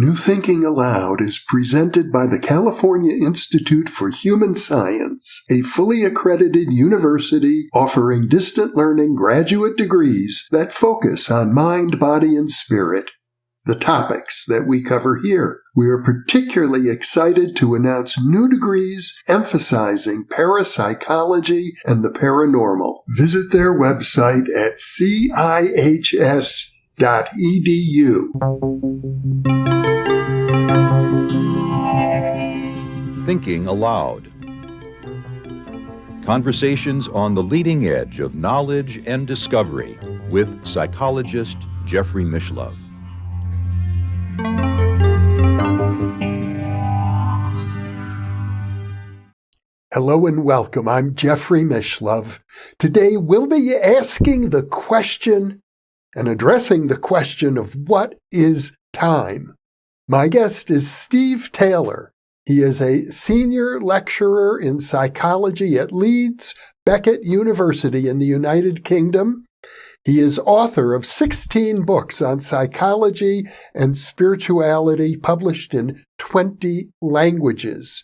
New Thinking Aloud is presented by the California Institute for Human Science, a fully accredited university offering distant learning graduate degrees that focus on mind, body, and spirit. The topics that we cover here. We are particularly excited to announce new degrees emphasizing parapsychology and the paranormal. Visit their website at cihs.edu. Thinking Aloud. Conversations on the leading edge of knowledge and discovery with psychologist Jeffrey Mishlove. Hello and welcome. I'm Jeffrey Mishlove. Today we'll be asking the question and addressing the question of what is time. My guest is Steve Taylor. He is a senior lecturer in psychology at Leeds Beckett University in the United Kingdom. He is author of 16 books on psychology and spirituality published in 20 languages.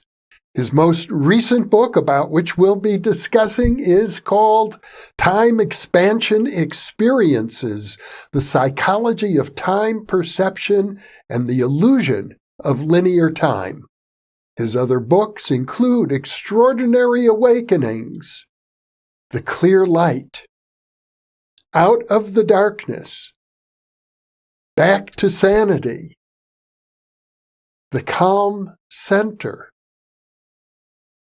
His most recent book, about which we'll be discussing, is called Time Expansion Experiences, The Psychology of Time Perception and the Illusion of Linear Time. His other books include Extraordinary Awakenings, The Clear Light, Out of the Darkness, Back to Sanity, The Calm Center,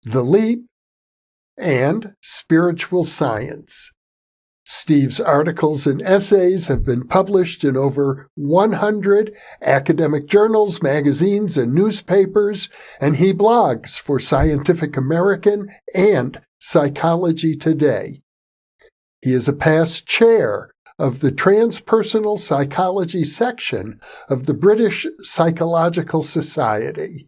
The Leap, and Spiritual Science. Steve's articles and essays have been published in over 100 academic journals, magazines, and newspapers, and he blogs for Scientific American and Psychology Today. He is a past chair of the Transpersonal Psychology section of the British Psychological Society.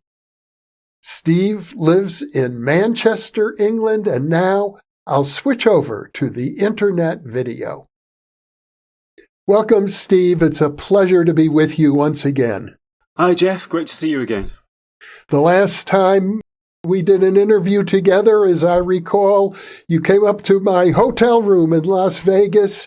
Steve lives in Manchester, England, and now I'll switch over to the internet video. Welcome, Steve. It's a pleasure to be with you once again. Hi, Jeff. Great to see you again. The last time we did an interview together, as I recall, you came up to my hotel room in Las Vegas.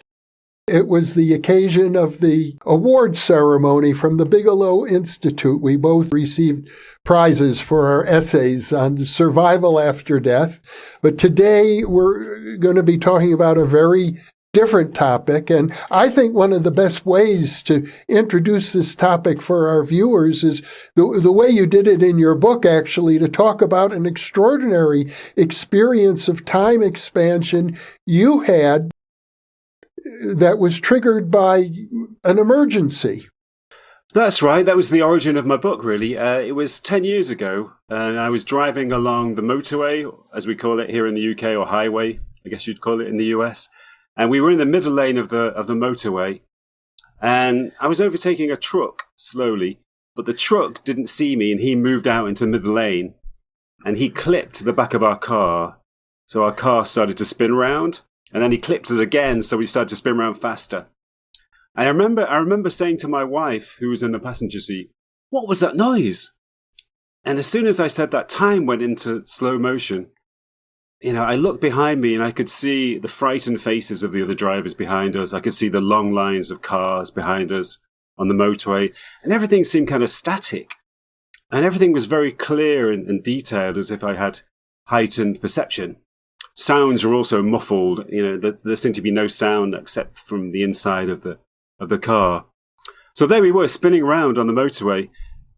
It was the occasion of the award ceremony from the Bigelow Institute. We both received prizes for our essays on survival after death. But today we're going to be talking about a very different topic. And I think one of the best ways to introduce this topic for our viewers is the way you did it in your book, actually, to talk about an extraordinary experience of time expansion you had that was triggered by an emergency. That's right. That was the origin of my book, really. It was 10 years ago, and I was driving along the motorway, as we call it here in the UK, or highway, I guess you'd call it in the US. And we were in the middle lane of the motorway, and I was overtaking a truck slowly, but the truck didn't see me, and he moved out into the middle lane, and he clipped the back of our car. So our car started to spin round. And then he clipped it again, so we started to spin around faster. I remember saying to my wife, who was in the passenger seat, "What was that noise?" And as soon as I said that, time went into slow motion. I looked behind me and I could see the frightened faces of the other drivers behind us. I could see the long lines of cars behind us on the motorway. And everything seemed kind of static. And everything was very clear and detailed, as if I had heightened perception. Sounds were also muffled. There seemed to be no sound except from the inside of the car. So there we were, spinning around on the motorway.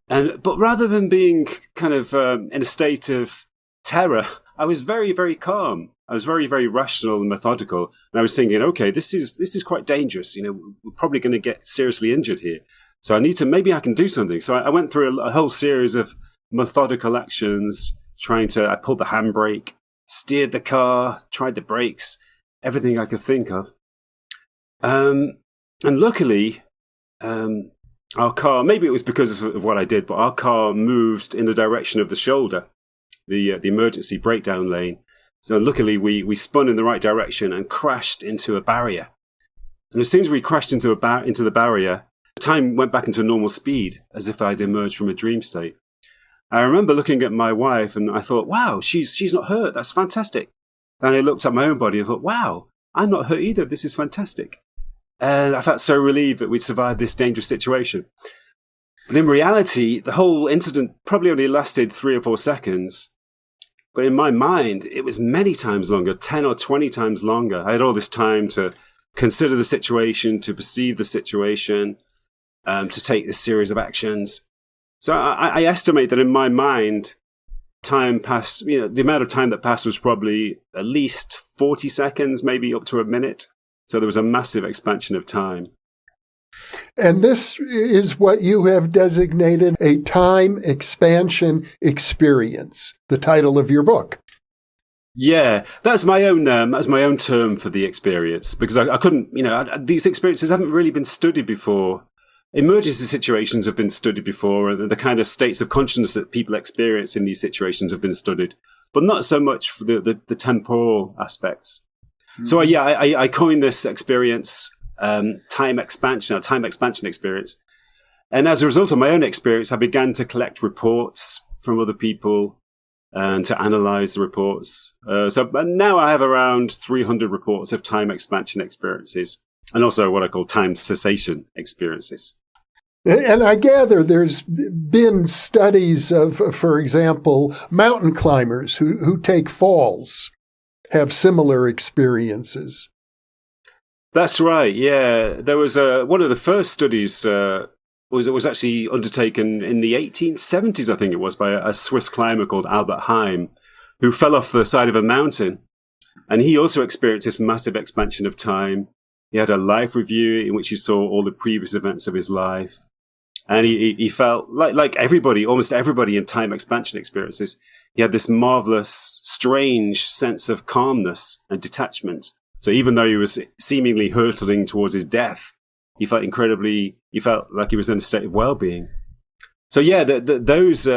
But rather than being kind of in a state of terror, I was very, very calm. I was very, very rational and methodical. And I was thinking, okay, this is quite dangerous. We're probably going to get seriously injured here. So maybe I can do something. So I went through a whole series of methodical actions, I pulled the handbrake, steered the car, tried the brakes, everything I could think of. And luckily, our car, maybe it was because of what I did, but our car moved in the direction of the shoulder, the emergency breakdown lane. So luckily, we spun in the right direction and crashed into a barrier. And as soon as we crashed into the barrier, time went back into normal speed, as if I'd emerged from a dream state. I remember looking at my wife and I thought, wow, she's not hurt. That's fantastic. And I looked at my own body and thought, wow, I'm not hurt either. This is fantastic. And I felt so relieved that we'd survived this dangerous situation. But in reality, the whole incident probably only lasted 3 or 4 seconds. But in my mind, it was many times longer, 10 or 20 times longer. I had all this time to consider the situation, to perceive the situation, to take this series of actions. So I estimate that in my mind, time passed, the amount of time that passed was probably at least 40 seconds, maybe up to a minute. So there was a massive expansion of time. And this is what you have designated a time expansion experience, the title of your book. Yeah, that's my own term for the experience, because I couldn't, these experiences haven't really been studied before. Emergency situations have been studied before, and the kind of states of consciousness that people experience in these situations have been studied, but not so much the temporal aspects. Mm-hmm. So I coined this experience time expansion experience. And as a result of my own experience, I began to collect reports from other people and to analyze the reports. So now I have around 300 reports of time expansion experiences, and also what I call time cessation experiences. And I gather there's been studies of, for example, mountain climbers who take falls have similar experiences. That's right. Yeah, there was one of the first studies was actually undertaken in the 1870s, I think it was, by a Swiss climber called Albert Heim, who fell off the side of a mountain, and he also experienced this massive expansion of time. He had a life review in which he saw all the previous events of his life. And he felt like everybody, almost everybody in time expansion experiences, he had this marvelous, strange sense of calmness and detachment. So even though he was seemingly hurtling towards his death, he felt like he was in a state of well-being. So yeah, those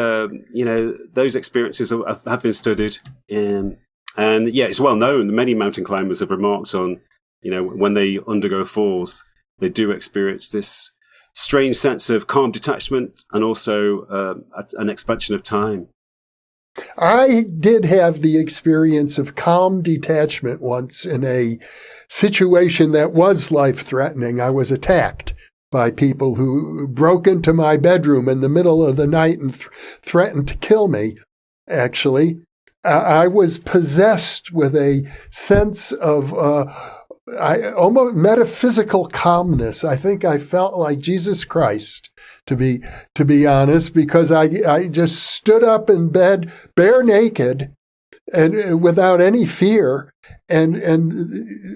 experiences have been studied. And yeah, it's well known. Many mountain climbers have remarked on, when they undergo falls, they do experience this strange sense of calm detachment and also an expansion of time. I did have the experience of calm detachment once in a situation that was life-threatening. I was attacked by people who broke into my bedroom in the middle of the night and threatened to kill me, actually. I was possessed with a sense of almost metaphysical calmness. I think I felt like Jesus Christ, to be honest, because I just stood up in bed, bare naked, and without any fear, and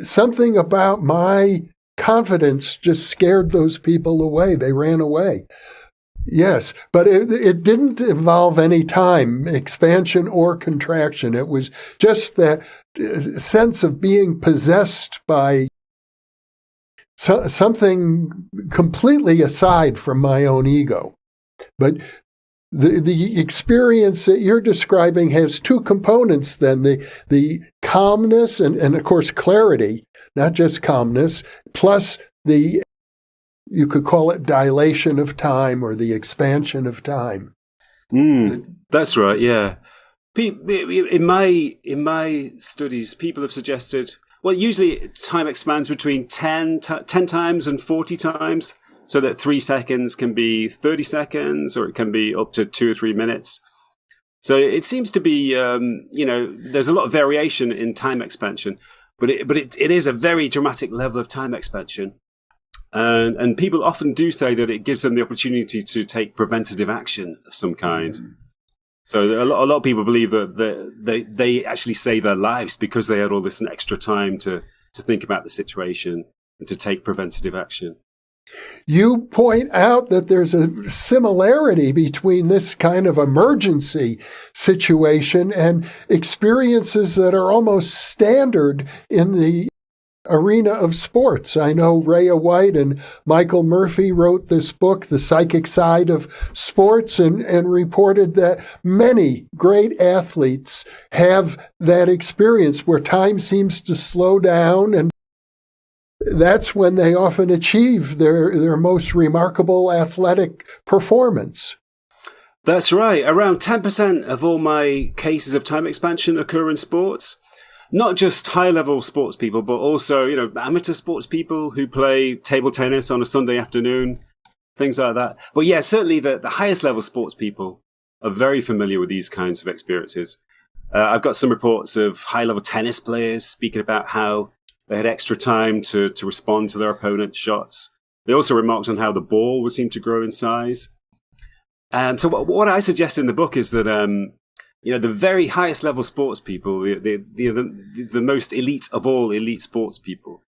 something about my confidence just scared those people away. They ran away. Yes, but it didn't involve any time expansion or contraction. It was just that sense of being possessed by something completely aside from my own ego. But the experience that you're describing has two components then, the calmness and of course clarity, not just calmness, plus you could call it dilation of time or the expansion of time. That's right, yeah. In my studies, people have suggested, well, usually time expands between 10 times and 40 times, so that 3 seconds can be 30 seconds, or it can be up to 2 or 3 minutes. So it seems to be, there's a lot of variation in time expansion, but it is a very dramatic level of time expansion. And people often do say that it gives them the opportunity to take preventative action of some kind. Mm-hmm. So a lot of people believe that they actually save their lives because they had all this extra time to think about the situation and to take preventative action. You point out that there's a similarity between this kind of emergency situation and experiences that are almost standard in the arena of sports. I know Rhea White and Michael Murphy wrote this book, The Psychic Side of Sports, and reported that many great athletes have that experience where time seems to slow down and that's when they often achieve their most remarkable athletic performance. That's right. Around 10% of all my cases of time expansion occur in sports. Not just high-level sports people, but also, amateur sports people who play table tennis on a Sunday afternoon, things like that. But yeah, certainly the highest level sports people are very familiar with these kinds of experiences. I've got some reports of high-level tennis players speaking about how they had extra time to respond to their opponent's shots. They also remarked on how the ball would seem to grow in size. So what I suggest in the book is that the very highest level sports people, the most elite of all elite sports people,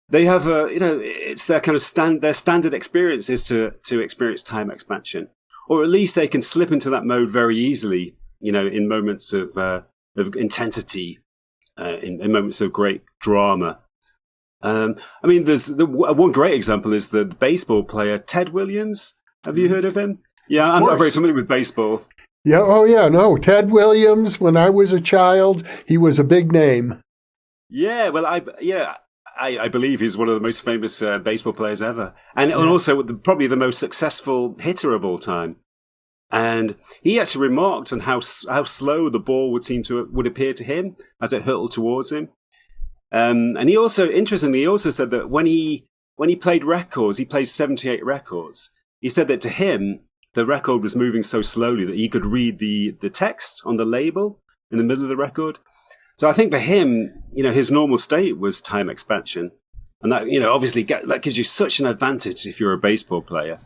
they have it's their kind of their standard experience is to experience time expansion, or at least they can slip into that mode very easily, in moments of intensity, in moments of great drama. There's one great example is the baseball player Ted Williams. Have you heard of him? Yeah, I'm not very familiar with baseball. Yeah. Oh, yeah. No, Ted Williams. When I was a child, he was a big name. Yeah. Well, I believe he's one of the most famous baseball players ever, and also probably the most successful hitter of all time. And he actually remarked on how slow the ball would appear to him as it hurtled towards him. And he also, interestingly, said that when he played records, he played 78 records. He said that to him, the record was moving so slowly that he could read the text on the label in the middle of the record. So I think for him, his normal state was time expansion. And that, obviously that gives you such an advantage if you're a baseball player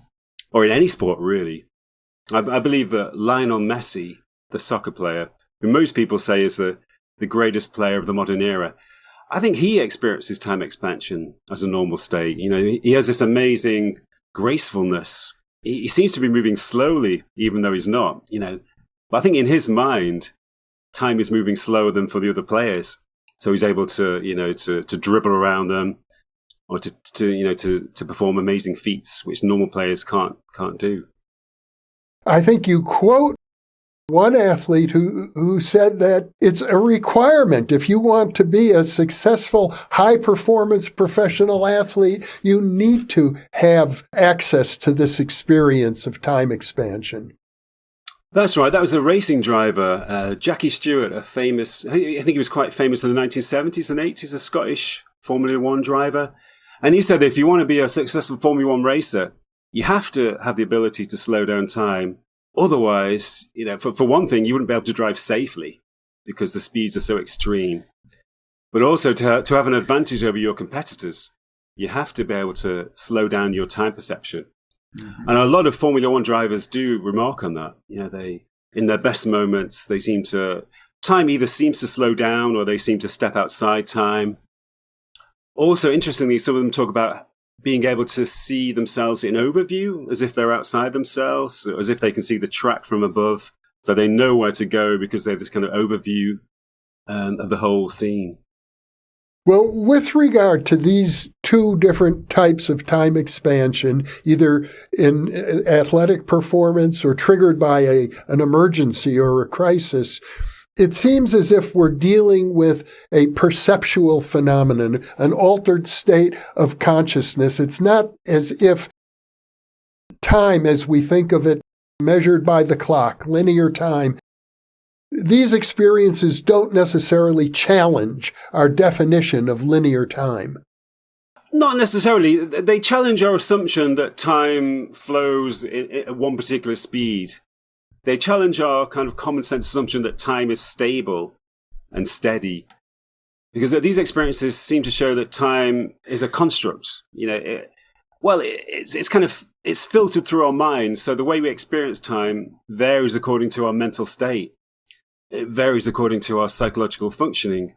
or in any sport, really. I believe that Lionel Messi, the soccer player, who most people say is the greatest player of the modern era, I think he experiences time expansion as a normal state. He has this amazing gracefulness. He seems to be moving slowly, even though he's not, But I think in his mind, time is moving slower than for the other players. So he's able to, to dribble around them or to perform amazing feats, which normal players can't do. I think you quote one athlete who said that it's a requirement. If you want to be a successful, high-performance professional athlete, you need to have access to this experience of time expansion. That's right. That was a racing driver, Jackie Stewart, I think he was quite famous in the 1970s and 80s, a Scottish Formula One driver. And he said that if you want to be a successful Formula One racer, you have to have the ability to slow down time. Otherwise, for one thing, you wouldn't be able to drive safely because the speeds are so extreme. But also to have an advantage over your competitors, you have to be able to slow down your time perception. Mm-hmm. And a lot of Formula One drivers do remark on that. They, in their best moments, time either seems to slow down or they seem to step outside time. Also, interestingly, some of them talk about being able to see themselves in overview, as if they're outside themselves, as if they can see the track from above, so they know where to go because they have this kind of overview of the whole scene. Well, with regard to these two different types of time expansion, either in athletic performance or triggered by an emergency or a crisis, it seems as if we're dealing with a perceptual phenomenon, an altered state of consciousness. It's not as if time, as we think of it, measured by the clock, linear time, these experiences don't necessarily challenge our definition of linear time. Not necessarily. They challenge our assumption that time flows at one particular speed. They challenge our kind of common sense assumption that time is stable and steady. Because these experiences seem to show that time is a construct. It's filtered through our minds. So the way we experience time varies according to our mental state. It varies according to our psychological functioning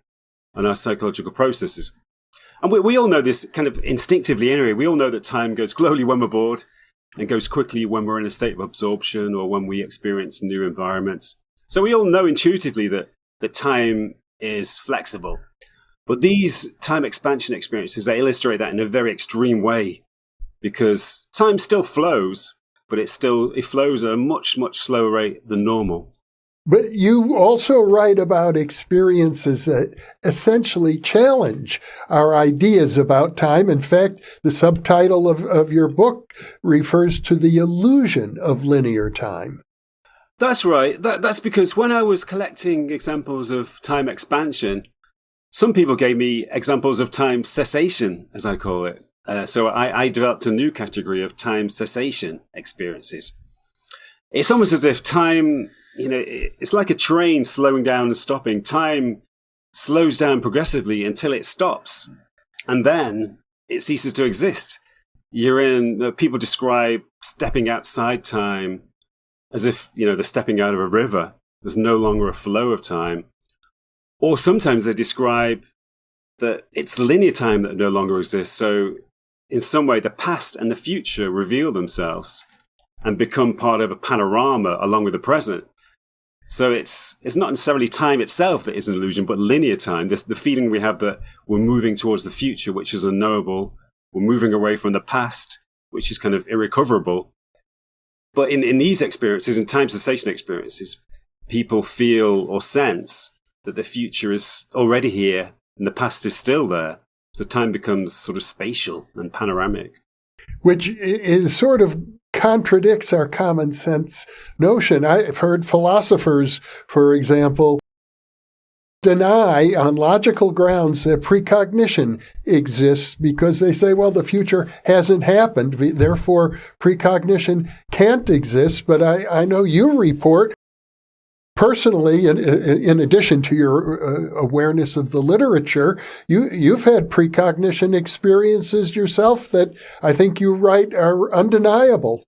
and our psychological processes. And we all know this kind of instinctively anyway. We all know that time goes slowly when we're bored and goes quickly when we're in a state of absorption or when we experience new environments. So we all know intuitively that time is flexible. But these time expansion experiences, they illustrate that in a very extreme way because time still flows, but it flows at a much, much slower rate than normal. But you also write about experiences that essentially challenge our ideas about time. In fact, the subtitle of your book refers to the illusion of linear time. That's right. That's because when I was collecting examples of time expansion, some people gave me examples of time cessation, as I call it. So I developed a new category of time cessation experiences. It's almost as if time, it's like a train slowing down and stopping. Time slows down progressively until it stops, and then it ceases to exist. People describe stepping outside time as if, they're stepping out of a river. There's no longer a flow of time. Or sometimes they describe that it's linear time that no longer exists. So in some way, the past and the future reveal themselves and become part of a panorama along with the present. So it's not necessarily time itself that is an illusion, but linear time. The feeling we have that we're moving towards the future, which is unknowable. We're moving away from the past, which is kind of irrecoverable. But in these experiences, in time cessation experiences, people feel or sense that the future is already here and the past is still there. So time becomes sort of spatial and panoramic. Which is sort of contradicts our common sense notion. I've heard philosophers, for example, deny on logical grounds that precognition exists because they say, well, the future hasn't happened, therefore precognition can't exist. But I know you report personally, in addition to your awareness of the literature, you've had precognition experiences yourself that I think you write are undeniable.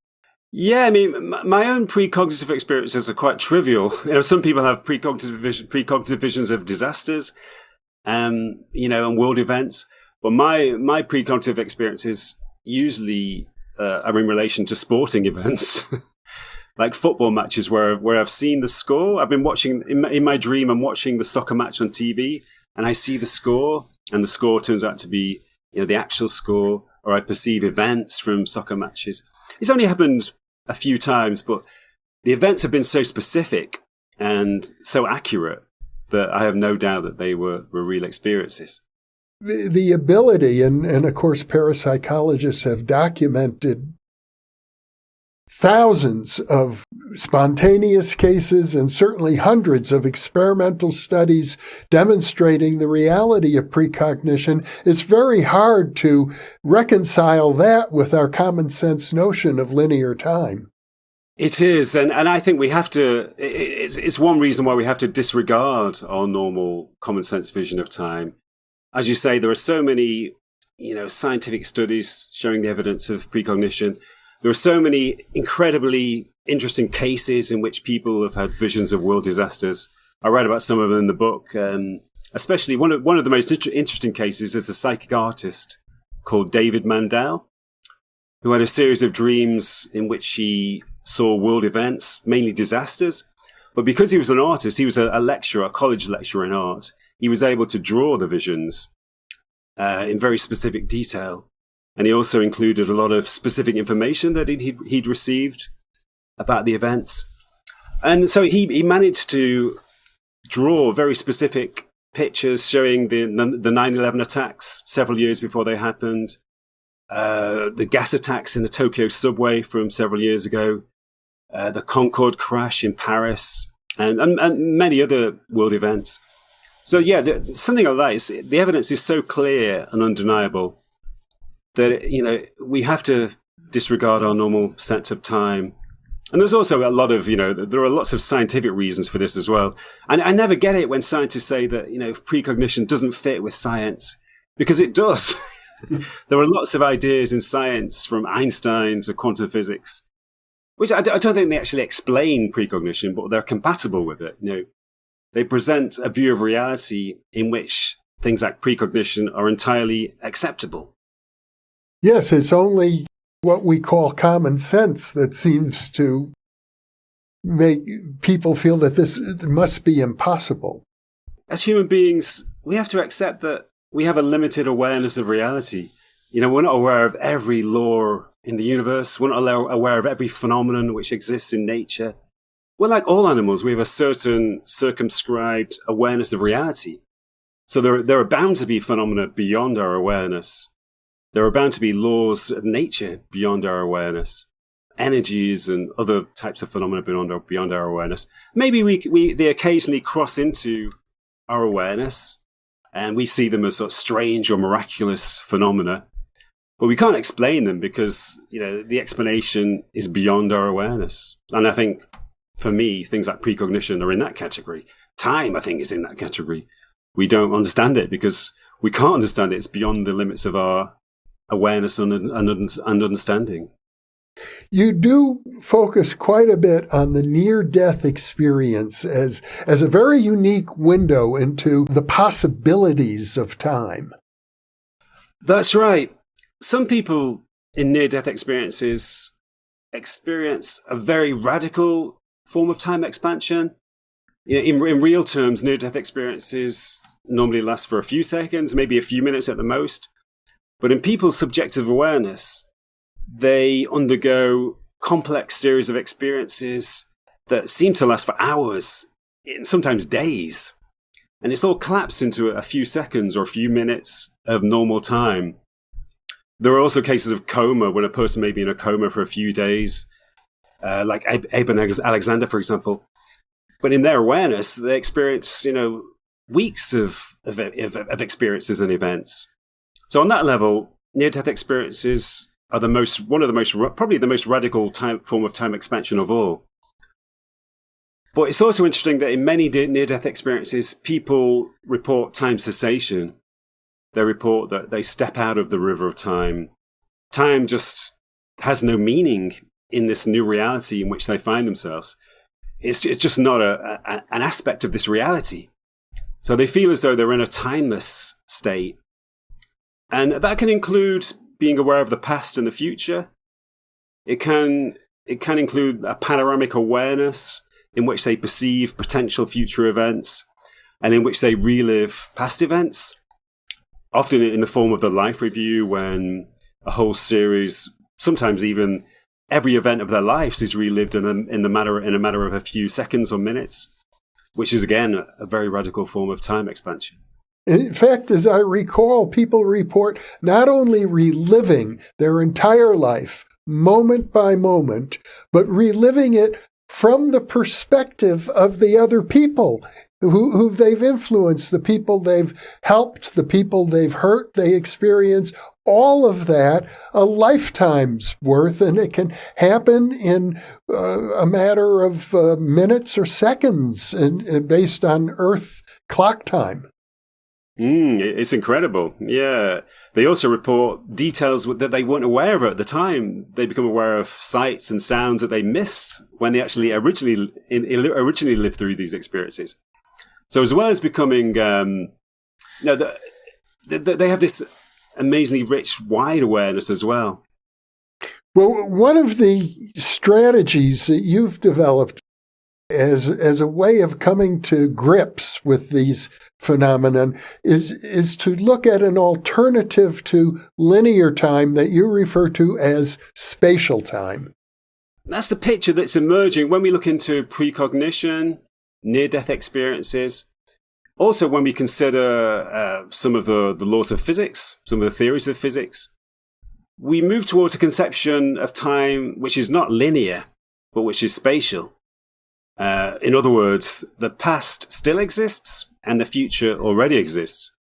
Yeah, I mean, my own precognitive experiences are quite trivial. Some people have precognitive visions of disasters, and world events. But my precognitive experiences usually are in relation to sporting events. Like football matches where I've seen the score. I've been watching, in my dream, I'm watching the soccer match on TV, and I see the score, and the score turns out to be, the actual score, or I perceive events from soccer matches. It's only happened a few times, but the events have been so specific and so accurate that I have no doubt that they were real experiences. The ability, and of course parapsychologists have documented thousands of spontaneous cases and certainly hundreds of experimental studies demonstrating the reality of precognition. It's very hard to reconcile that with our common sense notion of linear time. It is, and I think we have to, it's one reason why we have to disregard our normal common sense vision of time. As you say, there are so many, scientific studies showing the evidence of precognition. There are so many incredibly interesting cases in which people have had visions of world disasters. I read about some of them in the book. Especially one of the most interesting cases is a psychic artist called David Mandel, who had a series of dreams in which he saw world events, mainly disasters. But because he was an artist, he was a lecturer, a college lecturer in art, he was able to draw the visions in very specific detail. And he also included a lot of specific information that he'd received about the events. And so he managed to draw very specific pictures showing the 9/11 attacks several years before they happened, the gas attacks in the Tokyo subway from several years ago, the Concorde crash in Paris, and many other world events. So yeah, something like that, the evidence is so clear and undeniable that, we have to disregard our normal sense of time. And there's also a lot of, there are lots of scientific reasons for this as well. And I never get it when scientists say that, precognition doesn't fit with science, because it does. There are lots of ideas in science, from Einstein to quantum physics, which I don't think they actually explain precognition, but they're compatible with it. They present a view of reality in which things like precognition are entirely acceptable. Yes, it's only what we call common sense that seems to make people feel that this must be impossible. As human beings, we have to accept that we have a limited awareness of reality. We're not aware of every law in the universe. We're not aware of every phenomenon which exists in nature. Well, like all animals, we have a certain circumscribed awareness of reality. So there are bound to be phenomena beyond our awareness. There are bound to be laws of nature beyond our awareness, energies and other types of phenomena beyond our awareness. Maybe they occasionally cross into our awareness, and we see them as sort of strange or miraculous phenomena. But we can't explain them because, the explanation is beyond our awareness. And I think, for me, things like precognition are in that category. Time, I think, is in that category. We don't understand it because we can't understand it. It's beyond the limits of our awareness and understanding. You do focus quite a bit on the near-death experience as a very unique window into the possibilities of time. That's right. Some people in near-death experiences experience a very radical form of time expansion. In real terms, near-death experiences normally last for a few seconds, maybe a few minutes at the most. But in people's subjective awareness, they undergo complex series of experiences that seem to last for hours, and sometimes days. And it's all collapsed into a few seconds or a few minutes of normal time. There are also cases of coma, when a person may be in a coma for a few days, like Abe and Alexander, for example. But in their awareness, they experience, weeks of experiences and events. So on that level, near-death experiences are probably the most radical form of time expansion of all. But it's also interesting that in many near-death experiences, people report time cessation. They report that they step out of the river of time. Time just has no meaning in this new reality in which they find themselves. It's just not an aspect of this reality. So they feel as though they're in a timeless state. And that can include being aware of the past and the future. It can include a panoramic awareness in which they perceive potential future events and in which they relive past events, often in the form of the life review, when a whole series, sometimes even every event of their lives, is relived in a matter of a few seconds or minutes, which is, again, a very radical form of time expansion. In fact, as I recall, people report not only reliving their entire life, moment by moment, but reliving it from the perspective of the other people who they've influenced, the people they've helped, the people they've hurt. They experience all of that a lifetime's worth, and it can happen in a matter of minutes or seconds based on Earth clock time. It's incredible. Yeah. They also report details that they weren't aware of at the time. They become aware of sights and sounds that they missed when they actually originally lived through these experiences. So as well as becoming, they have this amazingly rich, wide awareness as well. Well, one of the strategies that you've developed as a way of coming to grips with these phenomenon is to look at an alternative to linear time that you refer to as spatial time. That's the picture that's emerging when we look into precognition, near-death experiences. Also, when we consider some of the laws of physics, some of the theories of physics, we move towards a conception of time which is not linear, but which is spatial. In other words, the past still exists and the future already exists.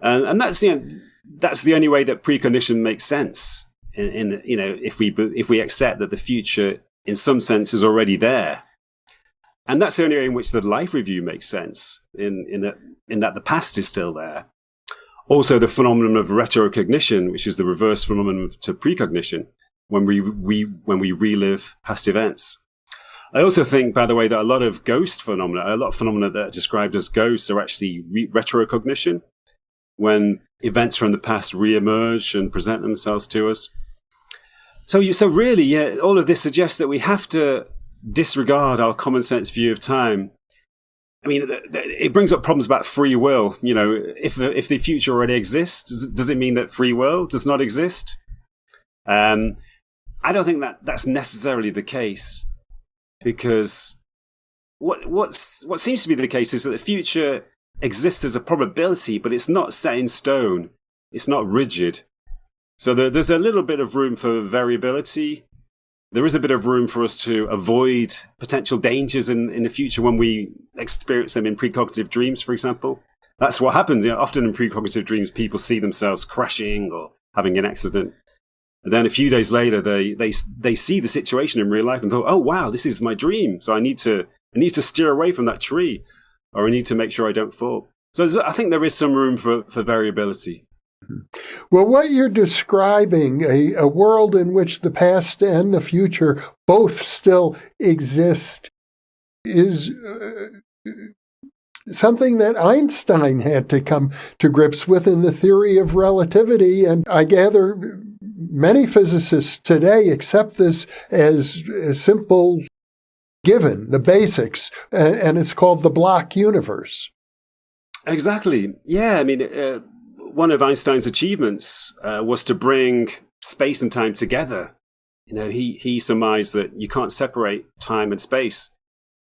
And that's the only way that precognition makes sense. If we accept that the future in some sense is already there. And that's the only way in which the life review makes sense, in that the past is still there. Also, the phenomenon of retrocognition, which is the reverse phenomenon to precognition, when we relive past events. I also think, by the way, that a lot of phenomena that are described as ghosts are actually retrocognition, when events from the past re-emerge and present themselves to us. So really, yeah, all of this suggests that we have to disregard our common sense view of time. I mean, it brings up problems about free will. If the future already exists, does it mean that free will does not exist? I don't think that's necessarily the case, because what seems to be the case is that the future exists as a probability, but it's not set in stone. It's not rigid. So there's a little bit of room for variability. There is a bit of room for us to avoid potential dangers in the future when we experience them in precognitive dreams, for example. That's what happens. Often in precognitive dreams, people see themselves crashing or having an accident. And then a few days later, they see the situation in real life and thought, oh, wow, this is my dream. So I need to steer away from that tree, or I need to make sure I don't fall. So I think there is some room for variability. Well, what you're describing, a world in which the past and the future both still exist, is something that Einstein had to come to grips with in the theory of relativity. And I gather many physicists today accept this as a simple given, the basics, and it's called the block universe. Exactly. Yeah, I mean, one of Einstein's achievements was to bring space and time together. He surmised that you can't separate time and space.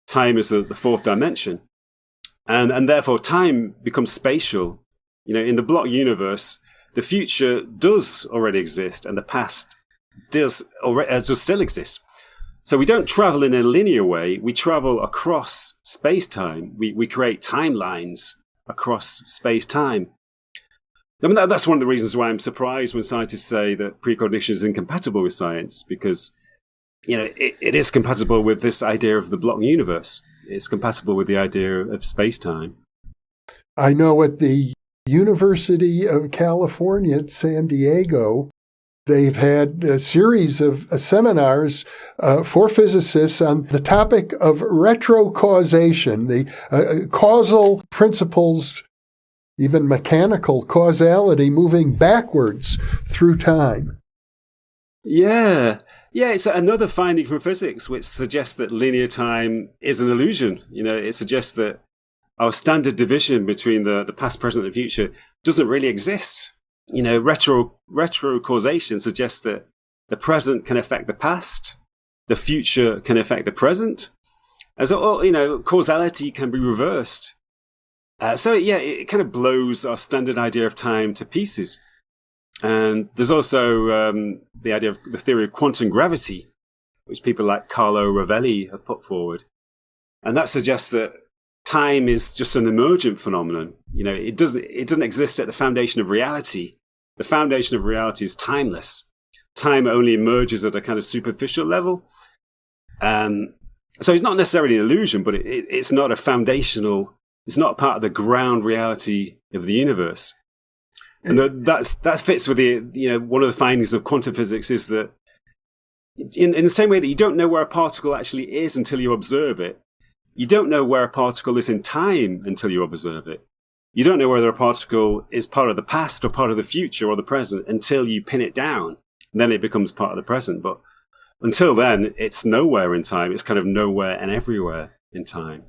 Time is the fourth dimension. And therefore, time becomes spatial. In the block universe, the future does already exist, and the past does still exist. So we don't travel in a linear way. We travel across space-time. We create timelines across space-time. I mean, that's one of the reasons why I'm surprised when scientists say that precognition is incompatible with science, because it is compatible with this idea of the block universe. It's compatible with the idea of space-time. I know at the University of California at San Diego, they've had a series of seminars for physicists on the topic of retrocausation, the causal principles, even mechanical causality moving backwards through time. Yeah, it's another finding from physics which suggests that linear time is an illusion. It suggests that our standard division between the past, present, and future doesn't really exist. Retrocausation suggests that the present can affect the past, the future can affect the present. And so, causality can be reversed. It kind of blows our standard idea of time to pieces. And there's also the idea of the theory of quantum gravity, which people like Carlo Rovelli have put forward. And that suggests that time is just an emergent phenomenon. It doesn't exist at the foundation of reality. The foundation of reality is timeless. Time only emerges at a kind of superficial level. So it's not necessarily an illusion, but it's not a foundational. It's not part of the ground reality of the universe. And that fits with one of the findings of quantum physics is that in the same way that you don't know where a particle actually is until you observe it, you don't know where a particle is in time until you observe it. You don't know whether a particle is part of the past or part of the future or the present until you pin it down. And then it becomes part of the present. But until then, it's nowhere in time. It's kind of nowhere and everywhere in time.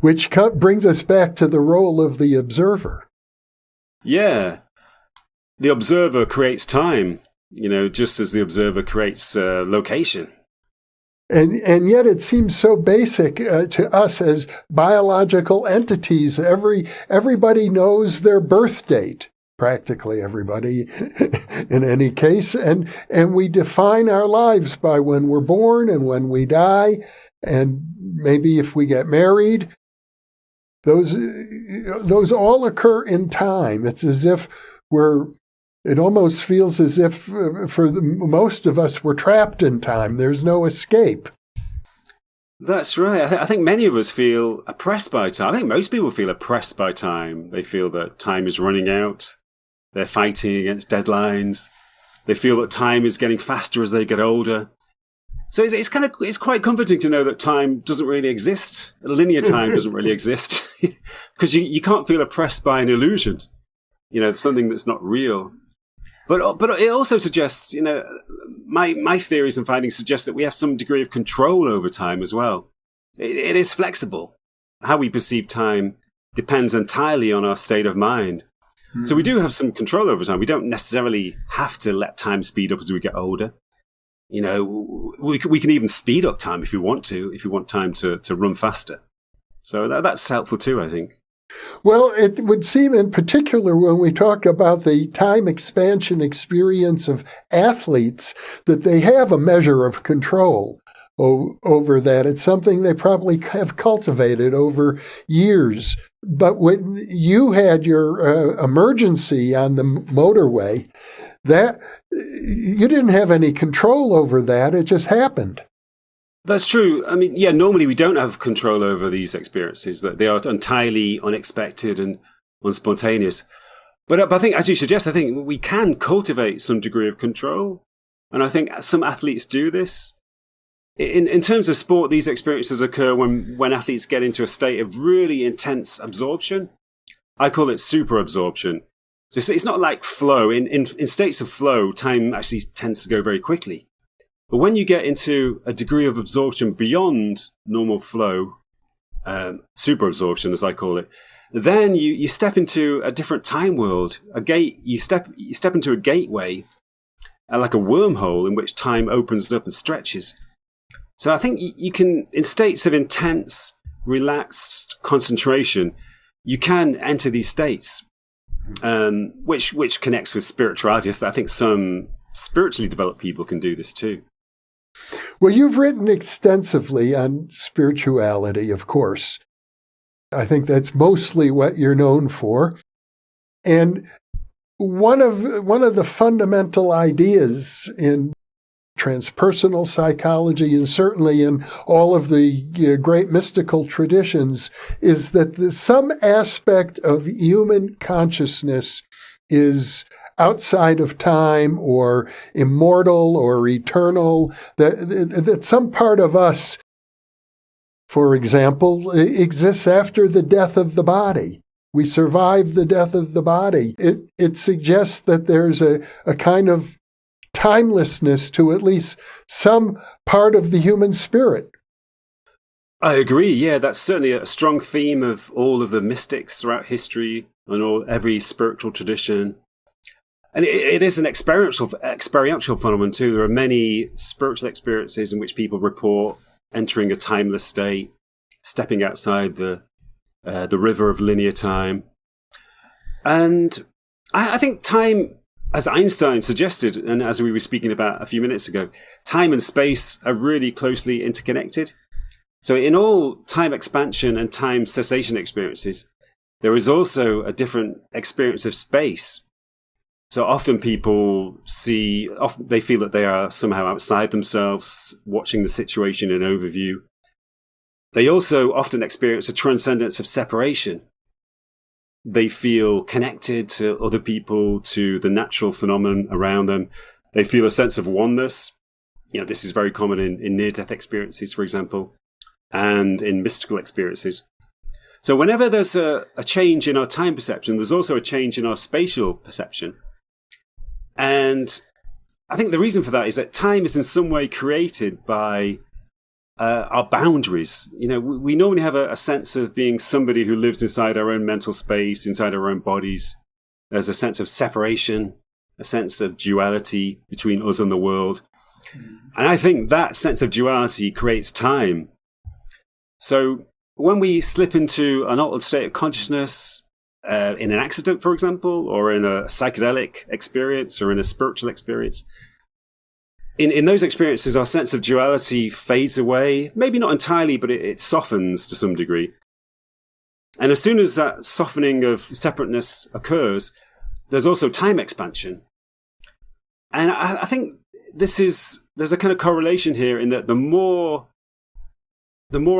Which brings us back to the role of the observer. Yeah. The observer creates time, just as the observer creates location. And yet it seems so basic to us as biological entities. Everybody knows their birth date, practically everybody in any case. And we define our lives by when we're born and when we die, and maybe if we get married. Those all occur in time. It's as if it almost feels as if for most of us we're trapped in time. There's no escape. That's right. I think many of us feel oppressed by time. I think most people feel oppressed by time. They feel that time is running out. They're fighting against deadlines. They feel that time is getting faster as they get older. So it's quite comforting to know that time doesn't really exist. Linear time doesn't really exist because you can't feel oppressed by an illusion, something that's not real. But it also suggests, my theories and findings suggest that we have some degree of control over time as well. It is flexible. How we perceive time depends entirely on our state of mind. Mm-hmm. So we do have some control over time. We don't necessarily have to let time speed up as we get older. we can even speed up time if we want time to run faster. So that's helpful too, I think. Well, it would seem in particular when we talk about the time expansion experience of athletes that they have a measure of control over that. It's something they probably have cultivated over years. But when you had your emergency on the motorway, that you didn't have any control over that. It just happened. That's true. I mean, yeah, normally we don't have control over these experiences, that they are entirely unexpected and unspontaneous. But I think, as you suggest, I think we can cultivate some degree of control. And I think some athletes do this. In terms of sport, these experiences occur when athletes get into a state of really intense absorption. I call it super absorption. So it's not like flow. In states of flow, time actually tends to go very quickly. But when you get into a degree of absorption beyond normal flow, super absorption, as I call it, then you step into a different time world. You step into a gateway, like a wormhole in which time opens up and stretches. So I think you can, in states of intense, relaxed concentration, you can enter these states, which connects with spirituality. So I think some spiritually developed people can do this too. Well, you've written extensively on spirituality, of course. I think that's mostly what you're known for. And one of the fundamental ideas in transpersonal psychology, and certainly in all of the great mystical traditions, is that some aspect of human consciousness is outside of time or immortal or eternal, that some part of us, for example, exists after the death of the body. We survive the death of the body. It suggests that there's a kind of timelessness to at least some part of the human spirit. I agree. Yeah, that's certainly a strong theme of all of the mystics throughout history and every spiritual tradition. And it is an experiential phenomenon too. There are many spiritual experiences in which people report entering a timeless state, stepping outside the river of linear time. And I think time, as Einstein suggested, and as we were speaking about a few minutes ago, time and space are really closely interconnected. So in all time expansion and time cessation experiences, there is also a different experience of space. So often people they feel that they are somehow outside themselves, watching the situation in overview. They also often experience a transcendence of separation. They feel connected to other people, to the natural phenomenon around them. They feel a sense of oneness. This is very common in near-death experiences, for example, and in mystical experiences. So whenever there's a change in our time perception, there's also a change in our spatial perception. And I think the reason for that is that time is in some way created by our boundaries. We normally have a sense of being somebody who lives inside our own mental space, inside our own bodies. There's a sense of separation, a sense of duality between us and the world. And I think that sense of duality creates time. So when we slip into an altered state of consciousness, in an accident, for example, or in a psychedelic experience, or in a spiritual experience, in those experiences, our sense of duality fades away. Maybe not entirely, but it softens to some degree. And as soon as that softening of separateness occurs, there's also time expansion. And I think there's a kind of correlation here in that the more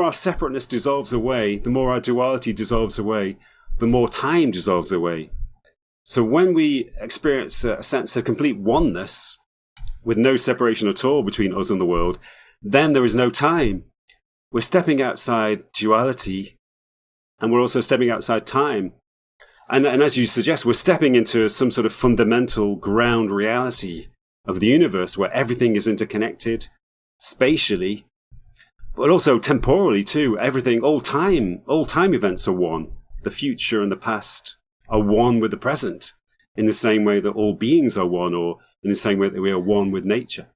our separateness dissolves away, the more our duality dissolves away, the more time dissolves away. So when we experience a sense of complete oneness, with no separation at all between us and the world, then there is no time. We're stepping outside duality, and we're also stepping outside time. And as you suggest, we're stepping into some sort of fundamental ground reality of the universe where everything is interconnected spatially, but also temporally too. All time events are one. The future and the past are one with the present, in the same way that all beings are one, or in the same way that we are one with nature.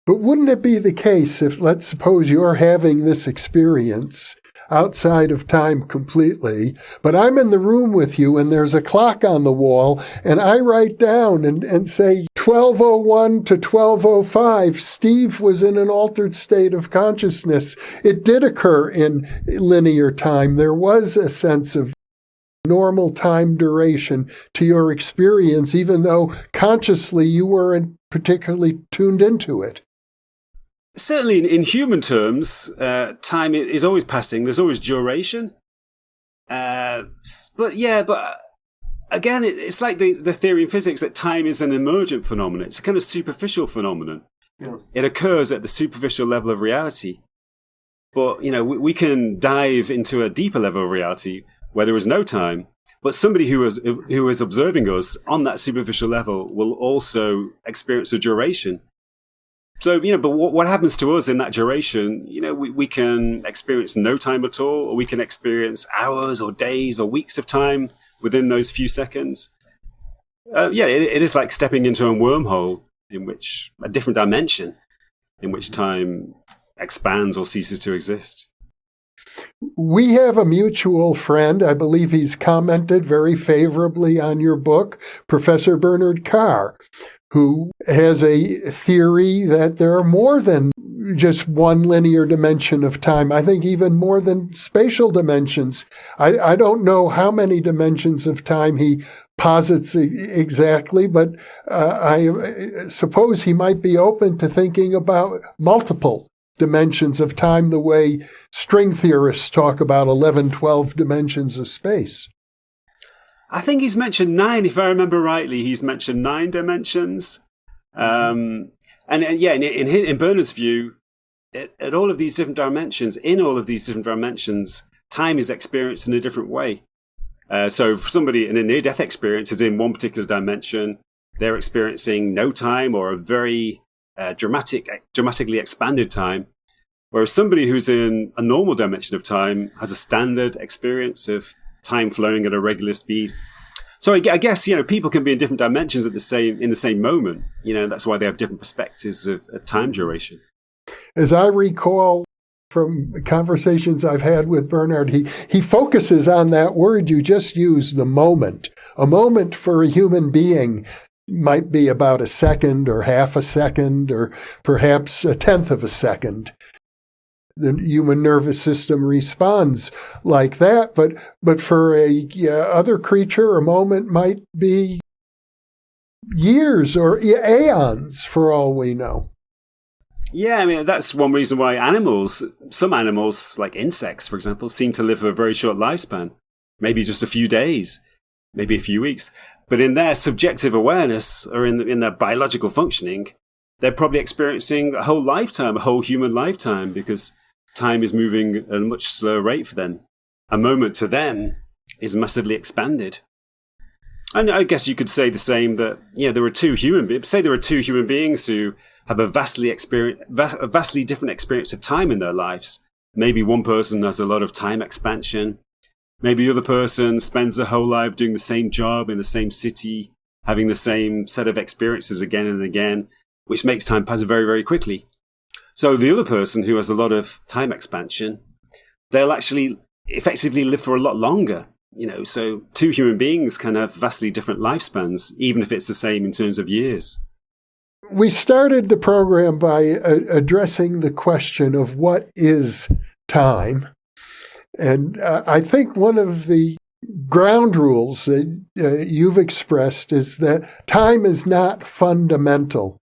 But wouldn't it be the case if, let's suppose you're having this experience outside of time completely, but I'm in the room with you and there's a clock on the wall and I write down and say 12:01 to 12:05, Steve was in an altered state of consciousness. It did occur in linear time. There was a sense of normal time duration to your experience, even though consciously you weren't particularly tuned into it. Certainly in human terms, time is always passing. There's always duration. But again, it's like the theory in physics that time is an emergent phenomenon. It's a kind of superficial phenomenon. Yeah. It occurs at the superficial level of reality. But, we can dive into a deeper level of reality where there is no time. But somebody who is observing us on that superficial level will also experience a duration. So, but what happens to us in that duration, we can experience no time at all, or we can experience hours or days or weeks of time within those few seconds. It is like stepping into a wormhole in which a different dimension in which time expands or ceases to exist. We have a mutual friend, I believe he's commented very favorably on your book, Professor Bernard Carr, who has a theory that there are more than just one linear dimension of time. I think even more than spatial dimensions. I don't know how many dimensions of time he posits exactly, but I suppose he might be open to thinking about multiple dimensions of time the way string theorists talk about 11, 12 dimensions of space. I think he's mentioned 9, if I remember rightly. He's mentioned 9 dimensions. In Bernard's view, at all of these different dimensions, time is experienced in a different way. So for somebody in a near-death experience is in one particular dimension, they're experiencing no time or a very dramatically expanded time. Whereas somebody who's in a normal dimension of time has a standard experience of time flowing at a regular speed. So I guess, people can be in different dimensions in the same moment. That's why they have different perspectives of time duration. As I recall from conversations I've had with Bernard, he focuses on that word you just used, the moment. A moment for a human being might be about a second or half a second or perhaps a tenth of a second. The human nervous system responds like that, but for a other creature, a moment might be years or aeons for all we know. Yeah, that's one reason why some animals, like insects, for example, seem to live a very short lifespan, maybe just a few days, maybe a few weeks. But in their subjective awareness or in their biological functioning, they're probably experiencing a whole lifetime, a whole human lifetime, because time is moving at a much slower rate for them. A moment to them is massively expanded. And I guess you could say the same that, there are two human beings who have a vastly different experience of time in their lives. Maybe one person has a lot of time expansion. Maybe the other person spends their whole life doing the same job in the same city, having the same set of experiences again and again, which makes time pass very, very quickly. So the other person who has a lot of time expansion, they'll actually effectively live for a lot longer. So two human beings can have vastly different lifespans, even if it's the same in terms of years. We started the program by addressing the question of what is time. And I think one of the ground rules that you've expressed is that time is not fundamental.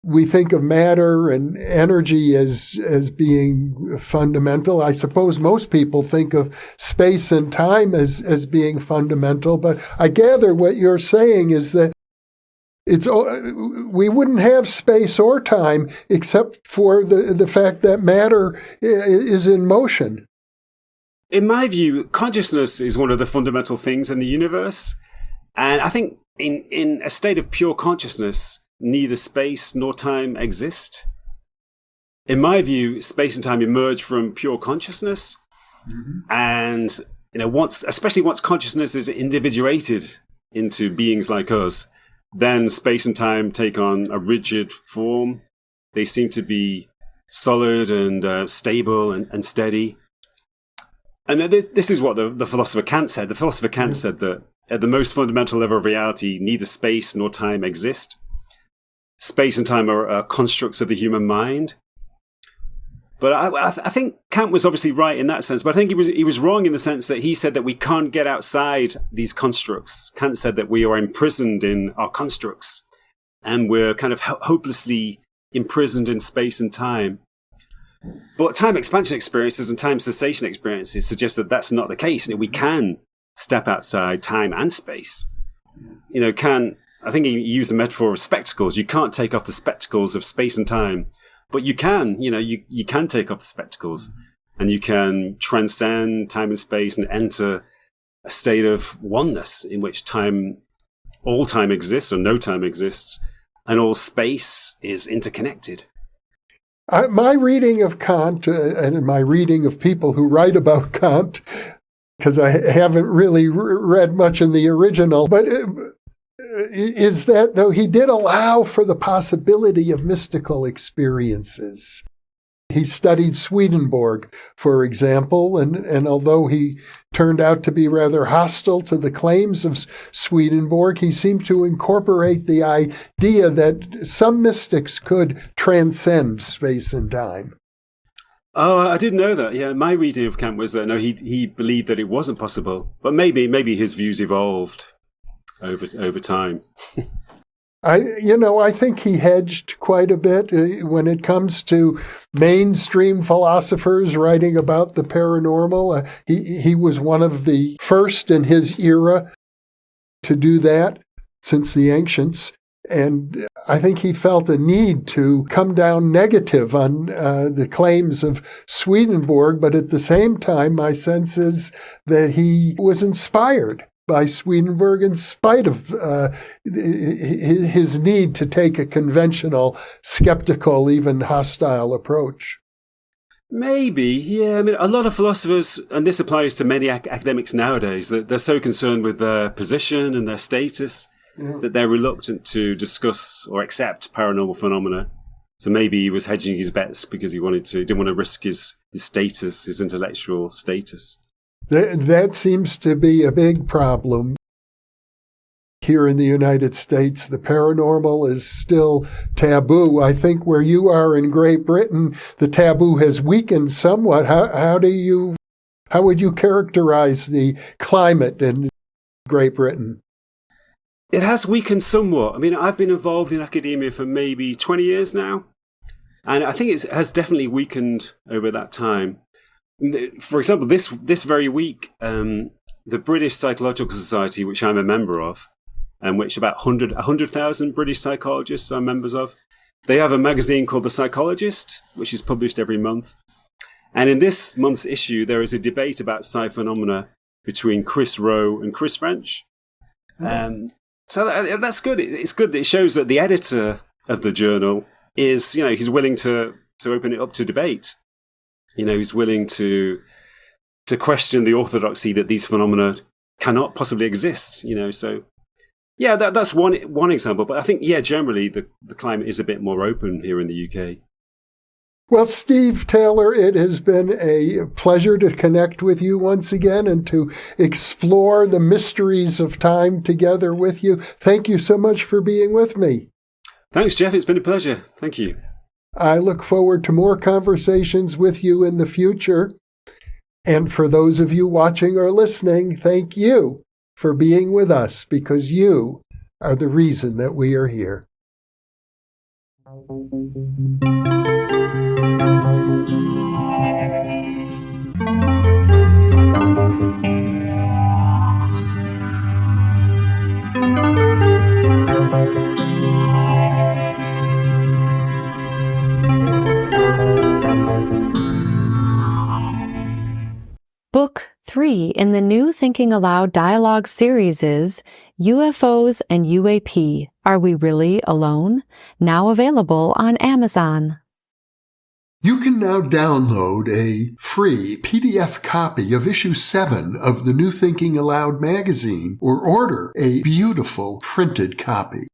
We think of matter and energy as being fundamental. I suppose most people think of space and time as being fundamental, but I gather what you're saying is that we wouldn't have space or time except for the fact that matter is in motion. In my view, consciousness is one of the fundamental things in the universe. And I think in a state of pure consciousness, neither space nor time exist. In my view, space and time emerge from pure consciousness. Mm-hmm. And, especially once consciousness is individuated into beings like us, then space and time take on a rigid form. They seem to be solid and stable and steady. And this is what the philosopher Kant said. The philosopher Kant said that at the most fundamental level of reality, neither space nor time exist. Space and time are constructs of the human mind. But I think Kant was obviously right in that sense. But I think he was wrong in the sense that he said that we can't get outside these constructs. Kant said that we are imprisoned in our constructs, and we're kind of hopelessly imprisoned in space and time. But time expansion experiences and time cessation experiences suggest that that's not the case. We can step outside time and space. Kant, I think he used the metaphor of spectacles. You can't take off the spectacles of space and time, but you can, you can take off the spectacles and you can transcend time and space and enter a state of oneness in which all time exists or no time exists and all space is interconnected. My reading of Kant and my reading of people who write about Kant, because I haven't really read much in the original, but is that though he did allow for the possibility of mystical experiences. He studied Swedenborg, for example, and although he turned out to be rather hostile to the claims of Swedenborg, he seemed to incorporate the idea that some mystics could transcend space and time. Oh, I didn't know that. Yeah, my reading of Kant was that no, he believed that it wasn't possible, but maybe his views evolved over time. I think he hedged quite a bit when it comes to mainstream philosophers writing about the paranormal. He was one of the first in his era to do that since the ancients. And I think he felt a need to come down negative on the claims of Swedenborg. But at the same time, my sense is that he was inspired by Swedenborg in spite of his need to take a conventional, skeptical, even hostile approach. Maybe, yeah. I mean, a lot of philosophers, and this applies to many academics nowadays, that they're so concerned with their position and their status that they're reluctant to discuss or accept paranormal phenomena. So maybe he was hedging his bets because he didn't want to risk his status, his intellectual status. That seems to be a big problem here in the United States. The paranormal is still taboo. I think where you are in Great Britain, the taboo has weakened somewhat. How would you characterize the climate in Great Britain? It has weakened somewhat. I mean, I've been involved in academia for maybe 20 years now, and I think it has definitely weakened over that time. For example, this very week, the British Psychological Society, which I'm a member of, and which about 100,000 British psychologists are members of, they have a magazine called The Psychologist, which is published every month. And in this month's issue, there is a debate about psi phenomena between Chris Rowe and Chris French. So that's good. It's good that it shows that the editor of the journal is, he's willing to open it up to debate. He's willing to question the orthodoxy that these phenomena cannot possibly exist. So yeah, that's one example. But I think generally the climate is a bit more open here in the UK. Well, Steve Taylor, it has been a pleasure to connect with you once again and to explore the mysteries of time together with you. Thank you so much for being with me. Thanks, Jeff. It's been a pleasure. Thank you. I look forward to more conversations with you in the future. And for those of you watching or listening, thank you for being with us, because you are the reason that we are here. Book 3 in the new Thinking Aloud dialogue series is UFOs and UAP, Are We Really Alone? Now available on Amazon. You can now download a free PDF copy of issue 7 of the New Thinking Aloud magazine or order a beautiful printed copy.